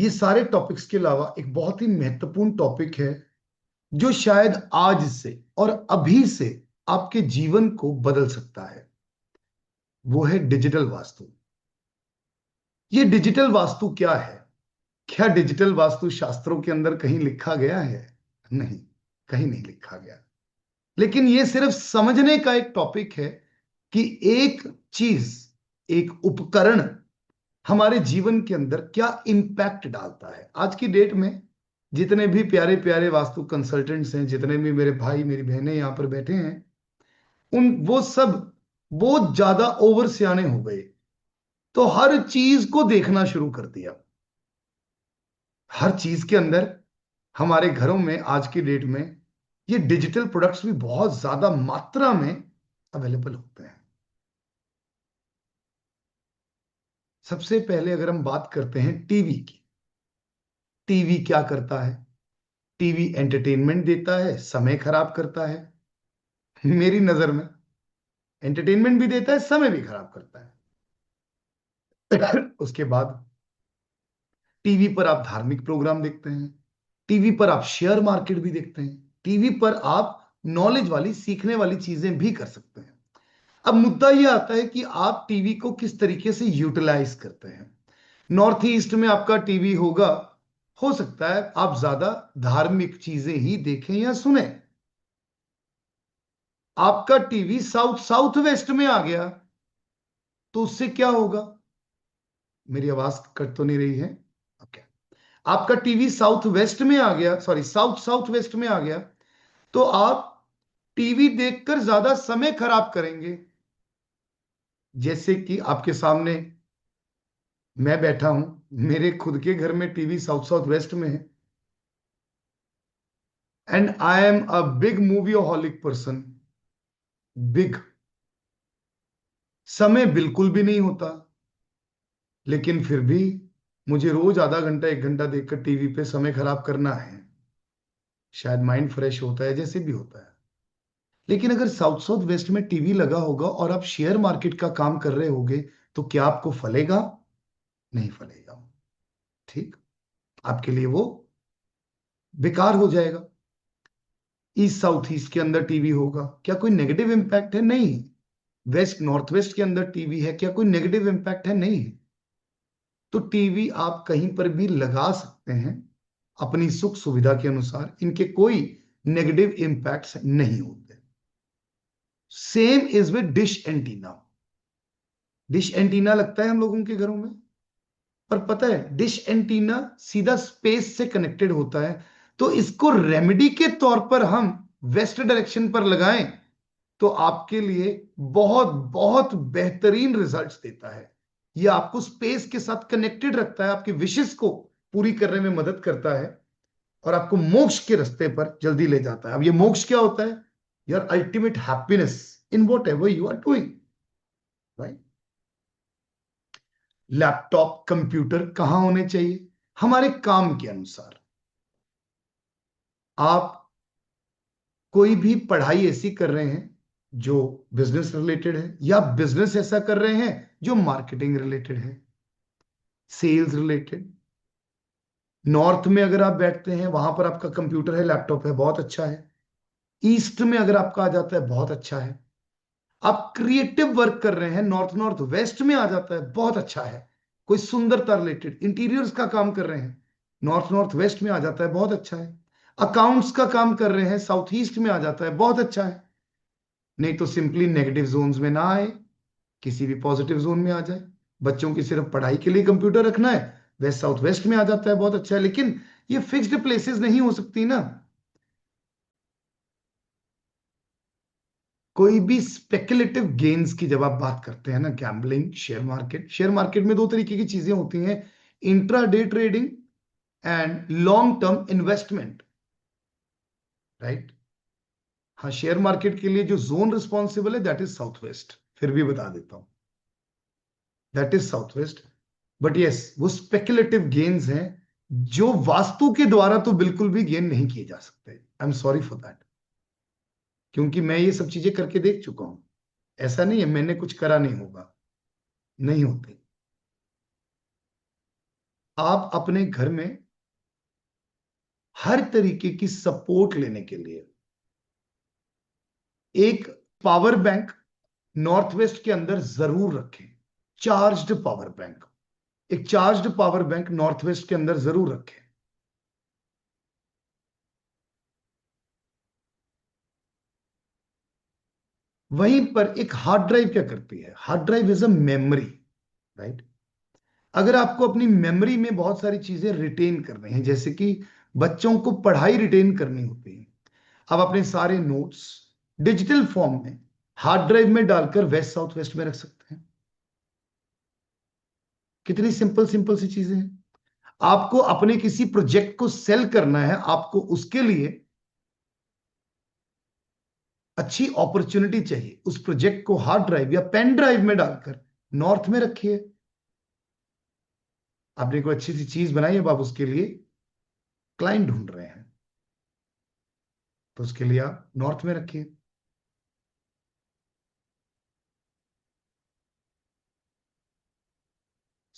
ये सारे टॉपिक्स के अलावा एक बहुत ही महत्वपूर्ण टॉपिक है जो शायद आज से और अभी से आपके जीवन को बदल सकता है। वो है डिजिटल वास्तु। ये डिजिटल वास्तु क्या है? क्या डिजिटल वास्तु शास्त्रों के अंदर कहीं लिखा गया है? नहीं, कहीं नहीं लिखा गया। लेकिन ये सिर्फ समझने का एक टॉपिक है कि एक चीज, एक उपकरण हमारे जीवन के अंदर क्या इंपैक्ट डालता है। आज की डेट में जितने भी प्यारे प्यारे वास्तु कंसल्टेंट्स हैं, जितने भी मेरे भाई मेरी बहनें यहां पर बैठे हैं, उन वो सब बहुत ज्यादा ओवर सियाने हो गए। तो हर चीज को देखना शुरू कर दिया। हर चीज के अंदर हमारे घरों में आज की डेट में ये डिजिटल प्रोडक्ट्स भी बहुत ज्यादा मात्रा में अवेलेबल होते हैं। सबसे पहले अगर हम बात करते हैं टीवी की, टीवी क्या करता है? टीवी एंटरटेनमेंट देता है, समय खराब करता है। मेरी नजर में एंटरटेनमेंट भी देता है, समय भी खराब करता है। उसके बाद टीवी पर आप धार्मिक प्रोग्राम देखते हैं, टीवी पर आप शेयर मार्केट भी देखते हैं, टीवी पर आप नॉलेज वाली सीखने वाली चीजें भी कर सकते हैं। अब मुद्दा यह आता है कि आप टीवी को किस तरीके से यूटिलाइज करते हैं। नॉर्थ ईस्ट में आपका टीवी होगा, हो सकता है आप ज्यादा धार्मिक चीजें ही देखें या सुने। आपका टीवी साउथ साउथ वेस्ट में आ गया तो उससे क्या होगा? मेरी आवाज कट तो नहीं रही है? ओके। आपका टीवी साउथ वेस्ट में आ गया, सॉरी साउथ साउथ वेस्ट में आ गया, तो आप टीवी देखकर ज्यादा समय खराब करेंगे। जैसे कि आपके सामने मैं बैठा हूं, मेरे खुद के घर में टीवी साउथ साउथ वेस्ट में है, and I am a big movie हॉलिक person. Big समय बिल्कुल भी नहीं होता, लेकिन फिर भी मुझे रोज आधा घंटा एक घंटा देखकर टीवी पे समय खराब करना है। शायद माइंड फ्रेश होता है, जैसे भी होता है। लेकिन अगर साउथ साउथ वेस्ट में टीवी लगा होगा और आप शेयर मार्केट का काम कर रहे होगे, तो क्या आपको फलेगा? नहीं फलेगा। ठीक, आपके लिए वो बेकार हो जाएगा। ईस्ट साउथ ईस्ट के अंदर टीवी होगा, क्या कोई नेगेटिव इंपैक्ट है? नहीं। वेस्ट नॉर्थ वेस्ट के अंदर टीवी है, क्या कोई नेगेटिव इंपैक्ट है? नहीं। तो टीवी आप कहीं पर भी लगा सकते हैं अपनी सुख सुविधा के अनुसार, इनके कोई नेगेटिव इंपैक्ट्स नहीं होते। Same is with dish antenna. Dish antenna लगता है हम लोगों के घरों में, पर पता है डिश एंटीना सीधा स्पेस से कनेक्टेड होता है। तो इसको रेमेडी के तौर पर हम वेस्ट डायरेक्शन पर लगाएं तो आपके लिए बहुत बहुत बेहतरीन रिजल्ट्स देता है। ये आपको स्पेस के साथ कनेक्टेड रखता है, आपकी विशेष को पूरी करने में मदद करता है, और आपको मोक्ष के रास्ते पर जल्दी ले जाता है। अब ये मोक्ष क्या होता है? Your ultimate happiness in whatever you are doing, right? Laptop computer कहां होने चाहिए? हमारे काम के अनुसार। आप कोई भी पढ़ाई ऐसी कर रहे हैं जो बिजनेस रिलेटेड है, या बिजनेस ऐसा कर रहे हैं जो मार्केटिंग रिलेटेड है, सेल्स रिलेटेड। नॉर्थ में अगर आप बैठते हैं, वहां पर आपका कंप्यूटर है, लैपटॉप है, बहुत अच्छा है। ईस्ट में अगर आपका आ जाता है, बहुत अच्छा है। आप क्रिएटिव वर्क कर रहे हैं, नॉर्थ नॉर्थ वेस्ट में आ जाता है, बहुत अच्छा है। कोई सुंदरता रिलेटेड इंटीरियर्स का काम कर रहे हैं, नॉर्थ नॉर्थ वेस्ट में आ जाता है, बहुत अच्छा है। अकाउंट्स का काम कर रहे हैं, साउथ ईस्ट में आ जाता है, बहुत अच्छा है। नहीं तो सिंपली नेगेटिव जोन्स में ना आए, किसी भी पॉजिटिव जोन में आ जाए। बच्चों की सिर्फ पढ़ाई के लिए कंप्यूटर रखना है, वेस्ट साउथ वेस्ट में आ जाता है, बहुत अच्छा है। लेकिन ये फिक्स्ड प्लेसेस नहीं हो सकती ना। कोई भी स्पेकुलेटिव गेन्स की जब आप बात करते हैं ना, गैम्बलिंग, शेयर मार्केट में दो तरीके की चीजें होती हैं, intra day trading and long term investment, right? हाँ, शेयर मार्केट के लिए जो जोन रिस्पॉन्सिबल है दैट इज साउथ वेस्ट, फिर भी बता देता हूं, that is south west. But yes, वो स्पेकुलेटिव गेन्स हैं जो वास्तु के द्वारा तो बिल्कुल भी गेन नहीं किए जा सकते। I am sorry for that, क्योंकि मैं ये सब चीजें करके देख चुका हूं। ऐसा नहीं है मैंने कुछ करा नहीं होगा, नहीं होते। आप अपने घर में हर तरीके की सपोर्ट लेने के लिए एक पावर बैंक नॉर्थ वेस्ट के अंदर जरूर रखें। चार्ज्ड पावर बैंक, एक charged power bank north west के अंदर जरूर रखें। वहीं पर एक हार्ड ड्राइव क्या करती है? Hard drive is a memory, right? अगर आपको अपनी मेमोरी में बहुत सारी चीजें रिटेन करनी है, जैसे कि बच्चों को पढ़ाई रिटेन करनी होती है, आप अपने सारे नोट्स डिजिटल फॉर्म में हार्ड ड्राइव में डालकर वेस्ट साउथ वेस्ट में रख सकते हैं। कितनी सिंपल सिंपल सी चीजें हैं। आपको अपने किसी प्रोजेक्ट को सेल करना है, आपको उसके लिए अच्छी अपॉर्चुनिटी चाहिए, उस प्रोजेक्ट को हार्ड ड्राइव या पेन ड्राइव में डालकर नॉर्थ में रखिए। आपने कोई अच्छी सी चीज बनाई है, अब आप उसके लिए क्लाइंट ढूंढ रहे हैं, तो उसके लिए आप नॉर्थ में रखिए।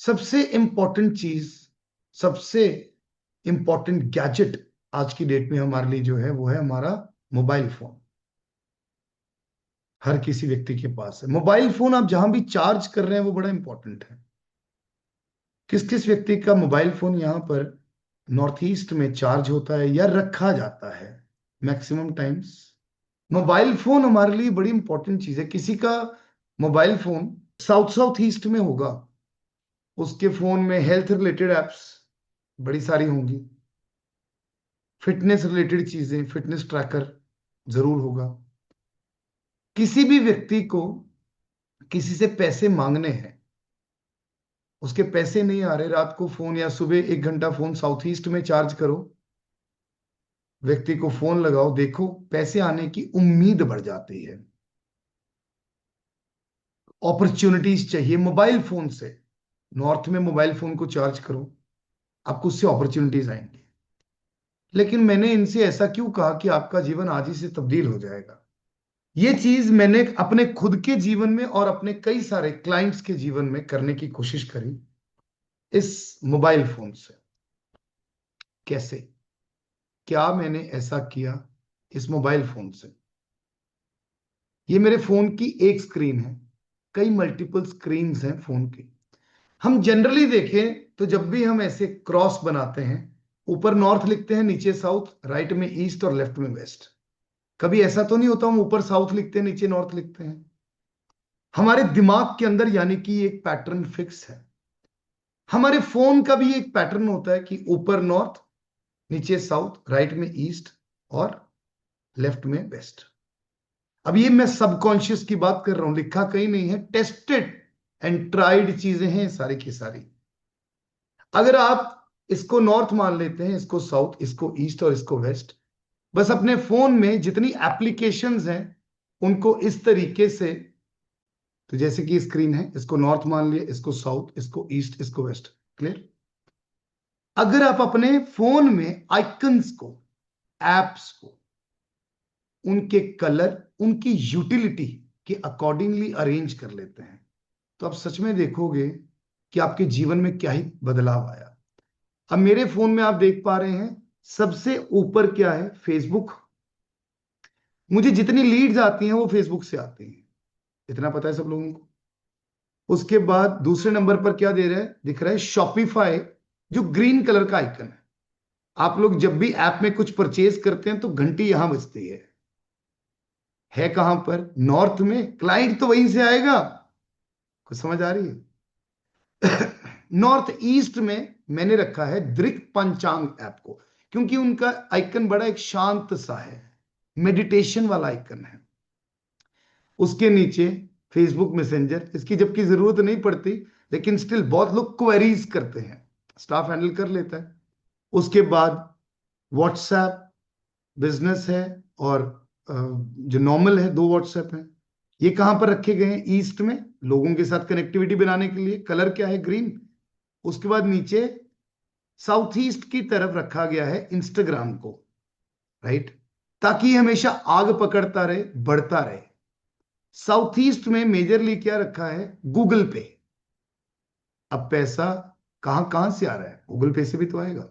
सबसे इंपॉर्टेंट चीज, सबसे इंपॉर्टेंट गैजेट आज की डेट में हमारे लिए जो है वो है हमारा मोबाइल फोन। हर किसी व्यक्ति के पास है मोबाइल फोन। आप जहां भी चार्ज कर रहे हैं वो बड़ा इंपॉर्टेंट है। किस किस व्यक्ति का मोबाइल फोन यहां पर नॉर्थ ईस्ट में चार्ज होता है या रखा जाता है मैक्सिमम टाइम्स? मोबाइल फोन हमारे लिए बड़ी इंपॉर्टेंट चीज है। किसी का mobile phone south south east में होगा, उसके फोन में हेल्थ रिलेटेड एप्स बड़ी सारी होंगी, फिटनेस रिलेटेड चीजें, फिटनेस ट्रैकर जरूर होगा। किसी भी व्यक्ति को किसी से पैसे मांगने हैं, उसके पैसे नहीं आ रहे, रात को फोन या सुबह 1 घंटा फोन साउथ ईस्ट में चार्ज करो, व्यक्ति को फोन लगाओ, देखो पैसे आने की उम्मीद बढ़ जाती है। अपॉर्चुनिटीज चाहिए मोबाइल फोन से। नॉर्थ में मोबाइल फोन को चार्ज करो, आपको उससे अपॉर्चुनिटीज आएंगी। लेकिन मैंने इनसे ऐसा क्यों कहा कि आपका जीवन आज ही से तब्दील हो जाएगा? ये चीज मैंने अपने खुद के जीवन में और अपने कई सारे क्लाइंट्स के जीवन में करने की कोशिश करी इस मोबाइल फोन से। कैसे? क्या मैंने ऐसा किया इस मोबाइल फोन से? ये मेरे फोन की एक स्क्रीन है, कई मल्टीपल स्क्रीन्स हैं फोन की। हम जनरली देखें तो जब भी हम ऐसे क्रॉस बनाते हैं, ऊपर नॉर्थ लिखते हैं, नीचे साउथ, राइट में ईस्ट और लेफ्ट में वेस्ट। कभी ऐसा तो नहीं होता हम ऊपर साउथ लिखते हैं नीचे नॉर्थ लिखते हैं? हमारे दिमाग के अंदर यानी कि एक पैटर्न फिक्स है। हमारे फोन का भी एक पैटर्न होता है कि ऊपर नॉर्थ, नीचे साउथ, राइट में ईस्ट और लेफ्ट में वेस्ट। अब ये मैं सबकॉन्शियस की बात कर रहा हूं, लिखा कहीं नहीं है, टेस्टेड एंड ट्राइड चीजें हैं सारी की सारी। अगर आप इसको नॉर्थ मान लेते हैं, इसको साउथ, इसको ईस्ट और इसको वेस्ट, बस अपने फोन में जितनी एप्लीकेशंस हैं उनको इस तरीके से, तो जैसे कि स्क्रीन है, इसको नॉर्थ मान लिया, इसको साउथ, इसको ईस्ट, इसको वेस्ट। क्लियर? अगर आप अपने फोन में आइकन्स को, एप्स को, उनके कलर, उनकी यूटिलिटी के अकॉर्डिंगली अरेंज कर लेते हैं, तो आप सच में देखोगे कि आपके जीवन में क्या ही बदलाव आया। अब मेरे फोन में आप देख पा रहे हैं सबसे ऊपर क्या है? फेसबुक। मुझे जितनी लीड्स आती हैं वो फेसबुक से आती हैं, इतना पता है सब लोगों को। उसके बाद दूसरे नंबर पर क्या दे रहा है, दिख रहा है शॉपिफाई, जो ग्रीन कलर का आइकन है। आप लोग जब भी ऐप में कुछ परचेज करते हैं तो घंटी यहां बजती है कहां पर? नॉर्थ में। क्लाइंट तो वहीं से आएगा। कुछ समझ आ रही है? नॉर्थ ईस्ट में मैंने रखा है दृक पंचांग ऐप को, क्योंकि उनका आइकन बड़ा एक शांत सा है, मेडिटेशन वाला आइकन है। उसके नीचे फेसबुक मैसेंजर, इसकी जबकि जरूरत नहीं पड़ती, लेकिन स्टिल बहुत लोग क्वेरीज करते हैं, स्टाफ हैंडल कर लेता है। उसके बाद व्हाट्सएप बिजनेस है, और जो नॉर्मल है, दो व्हाट्सएप है। ये कहां पर रखे गए हैं? ईस्ट में, लोगों के साथ कनेक्टिविटी बनाने के लिए। कलर क्या है? ग्रीन। उसके बाद नीचे साउथ ईस्ट की तरफ रखा गया है इंस्टाग्राम को, राइट, ताकि ये हमेशा आग पकड़ता रहे, बढ़ता रहे। साउथ ईस्ट में मेजरली क्या रखा है? गूगल पे। अब पैसा कहां कहां से आ रहा है? गूगल पे से भी तो आएगा।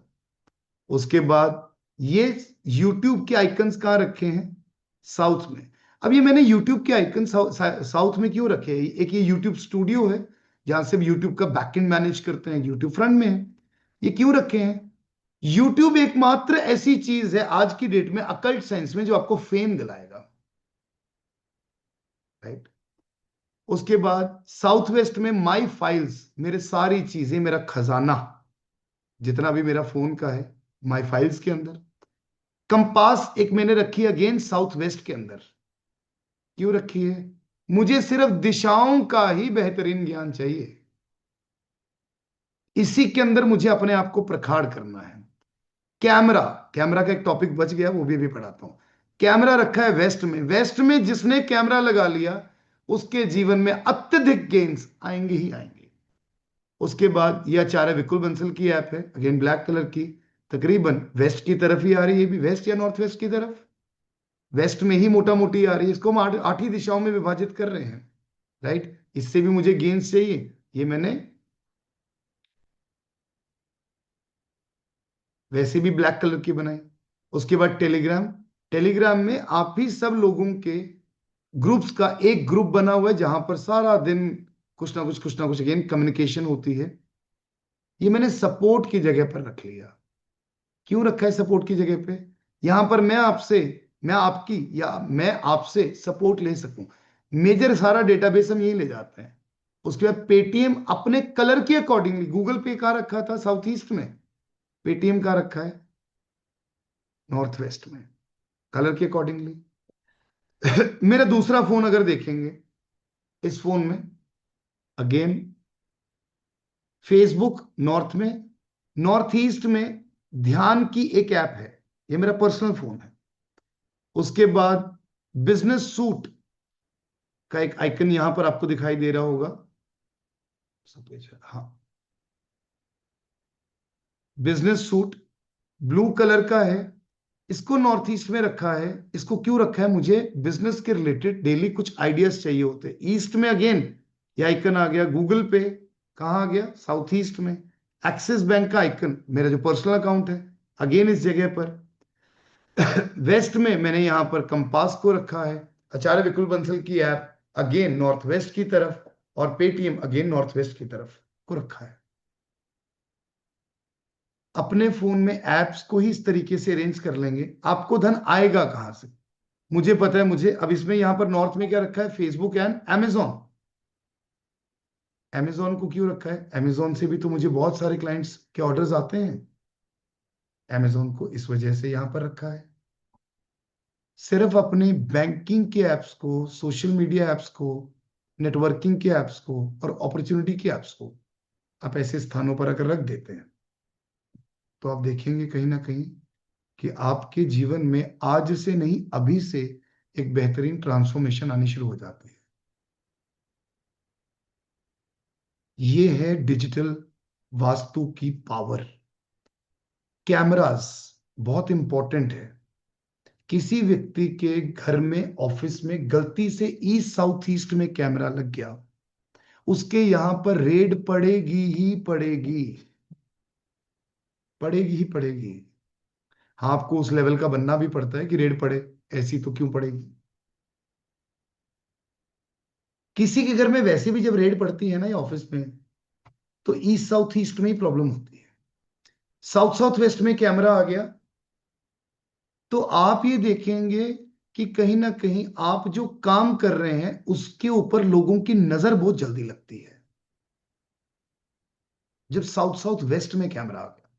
उसके बाद ये यूट्यूब के आइकन्स कहाँ रखे हैं? साउथ में। अब ये मैंने यूट्यूब के आइकन साउथ में क्यों रखे हैं? एक ये यूट्यूब स्टूडियो है जहां से यूट्यूब का बैकएंड मैनेज करते हैं, यूट्यूब फ्रंट में है। ये क्यों रखे हैं? यूट्यूब एकमात्र ऐसी चीज है आज की डेट में अकल्ट साइंस में जो आपको फेम दिलाएगा, राइट? उसके बाद साउथ वेस्ट में माई फाइल्स, मेरे सारी चीजें, मेरा खजाना जितना भी मेरा फोन का है, माई फाइल्स के अंदर। कंपास एक मैंने रखी है अगेन साउथ वेस्ट के अंदर। क्यों रखी है? मुझे सिर्फ दिशाओं का ही बेहतरीन ज्ञान चाहिए, इसी के अंदर मुझे अपने आप को प्रखाड़ करना है। कैमरा, कैमरा का एक टॉपिक बच गया, वो भी पढ़ाता हूं। कैमरा रखा है वेस्ट में। वेस्ट में जिसने कैमरा लगा लिया उसके जीवन में अत्यधिक गेन्स आएंगे ही आएंगे। उसके बाद यह आचार्य विकुल बंसल की ऐप है, अगेन ब्लैक कलर की, तकरीबन वेस्ट की तरफ ही आ रही है, भी वेस्ट या नॉर्थ वेस्ट की तरफ, वेस्ट में ही मोटा मोटी आ रही है। इसको हम आठ ही दिशाओं में विभाजित कर रहे हैं, राइट? इससे भी मुझे गेन्स चाहिए, ये मैंने वैसे भी ब्लैक कलर की बनाई। उसके बाद टेलीग्राम। टेलीग्राम में आप ही सब लोगों के ग्रुप्स का एक ग्रुप बना हुआ है जहां पर सारा दिन कुछ ना कुछ अगेन कम्युनिकेशन होती है। ये मैंने सपोर्ट की जगह पर रख लिया। क्यों रखा है सपोर्ट की जगह पे? यहां पर मैं आपसे, मैं आपकी या मैं आपसे सपोर्ट ले सकूं। मेजर सारा डेटाबेस हम यही ले जाते हैं। उसके बाद पेटीएम अपने कलर के अकॉर्डिंगली, गूगल पे कहाँ रखा था? साउथ ईस्ट में। पेटीएम कहाँ रखा है? नॉर्थ वेस्ट में, कलर के अकॉर्डिंगली। मेरा दूसरा फोन अगर देखेंगे, इस फोन में अगेन फेसबुक नॉर्थ में, नॉर्थ ईस्ट में ध्यान की एक ऐप है, ये मेरा पर्सनल फोन है। उसके बाद बिजनेस सूट का एक आइकन यहां पर आपको दिखाई दे रहा होगा, हाँ, बिजनेस सूट ब्लू कलर का है। इसको नॉर्थ ईस्ट में रखा है। इसको क्यों रखा है? मुझे बिजनेस के रिलेटेड डेली कुछ आइडियाज चाहिए होते हैं। ईस्ट में अगेन ये आइकन आ गया। गूगल पे कहाँ आ गया? साउथ ईस्ट में। एक्सिस बैंक का आइकन, मेरा जो पर्सनल अकाउंट है, अगेन इस जगह पर। वेस्ट में मैंने यहां पर कंपास को रखा है। आचार्य विकुल बंसल की ऐप अगेन नॉर्थ वेस्ट की तरफ, और पेटीएम अगेन नॉर्थ वेस्ट की तरफ को रखा है। अपने फोन में एप्स को ही इस तरीके से अरेंज कर लेंगे, आपको धन आएगा कहां से? मुझे पता है। मुझे अब इसमें यहां पर नॉर्थ में क्या रखा है? Facebook and amazon। amazon को क्यों रखा है? amazon से भी तो मुझे बहुत सारे क्लाइंट्स के ऑर्डर्स आते हैं। amazon को इस वजह से यहां पर रखा है। सिर्फ अपने बैंकिंग के एप्स को, सोशल मीडिया एप्स को, नेटवर्किंग के एप्स को और अपॉर्चुनिटी के एप्स को आप ऐसे स्थानों पर अगर रख देते हैं तो आप देखेंगे कहीं ना कहीं कि आपके जीवन में आज से नहीं, अभी से एक बेहतरीन ट्रांसफॉर्मेशन आनी शुरू हो जाती है। ये है डिजिटल वास्तु की पावर। कैमरास बहुत इंपॉर्टेंट है। किसी व्यक्ति के घर में, ऑफिस में गलती से ईस्ट साउथ ईस्ट में कैमरा लग गया, उसके यहां पर रेड पड़ेगी ही पड़ेगी, पड़ेगी ही पड़ेगी। हाँ, आपको उस लेवल का बनना भी पड़ता है कि रेड पड़े, ऐसी तो क्यों पड़ेगी? किसी के घर में वैसे भी जब रेड पड़ती है ना या ऑफिस में, तो ईस्ट साउथ ईस्ट में ही प्रॉब्लम होती है। साउथ साउथ वेस्ट में कैमरा आ गया तो आप ये देखेंगे कि कहीं ना कहीं आप जो काम कर रहे हैं उसके ऊपर लोगों की नजर बहुत जल्दी लगती है। जब साउथ साउथ वेस्ट में कैमरा आ गया,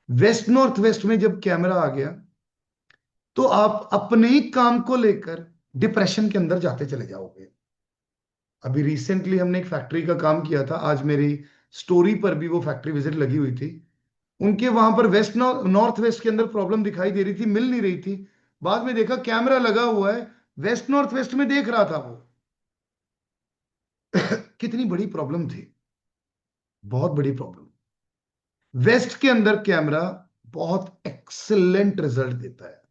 वेस्ट नॉर्थ वेस्ट में जब कैमरा आ गया, तो आप अपने ही काम को लेकर डिप्रेशन के अंदर जाते चले जाओगे। अभी रिसेंटली हमने एक फैक्ट्री का काम किया था, आज मेरी स्टोरी पर भी वो फैक्ट्री विजिट लगी हुई थी। उनके वहां पर वेस्ट नॉर्थ वेस्ट के अंदर प्रॉब्लम दिखाई दे रही थी, मिल नहीं रही थी। बाद में देखा कैमरा लगा हुआ है, वेस्ट नॉर्थ वेस्ट में देख रहा था वो। कितनी बड़ी प्रॉब्लम थी, बहुत बड़ी प्रॉब्लम। वेस्ट के अंदर कैमरा बहुत एक्सेलेंट रिजल्ट देता है।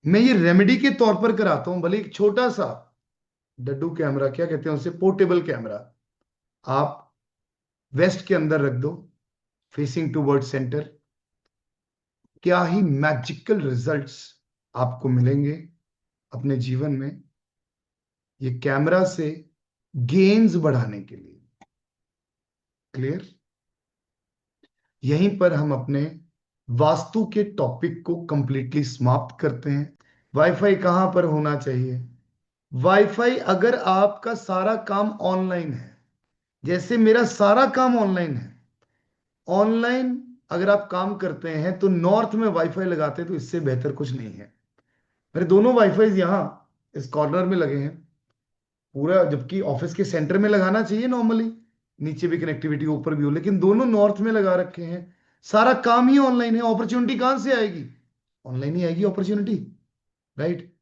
मैं ये रेमेडी के तौर पर कराता हूं, भले एक छोटा सा डड्डू कैमरा, क्या कहते हैं उसे, पोर्टेबल कैमरा। आप वेस्ट के अंदर रख दो, फेसिंग टूवर्ड सेंटर। क्या ही मैजिकल रिजल्ट्स आपको मिलेंगे अपने जीवन में, ये कैमरा से गेन्स बढ़ाने के लिए। क्लियर? यहीं पर हम अपने वास्तु के टॉपिक को कंप्लीटली समाप्त करते हैं। वाईफाई कहां पर होना चाहिए? वाईफाई, अगर आपका सारा काम ऑनलाइन है, जैसे मेरा सारा काम ऑनलाइन है, ऑनलाइन अगर आप काम करते हैं तो नॉर्थ में वाईफाई लगाते हैं, तो इससे बेहतर कुछ नहीं है। मेरे दोनों वाईफाई यहां इस कॉर्नर में लगे हैं पूरा, जबकि ऑफिस के सेंटर में लगाना चाहिए नॉर्मली, नीचे भी कनेक्टिविटी ऊपर भी हो, लेकिन दोनों नॉर्थ में लगा रखे हैं। सारा काम ही ऑनलाइन है, अपॉर्चुनिटी कहां से आएगी? ऑनलाइन ही आएगी अपॉर्चुनिटी, राइट?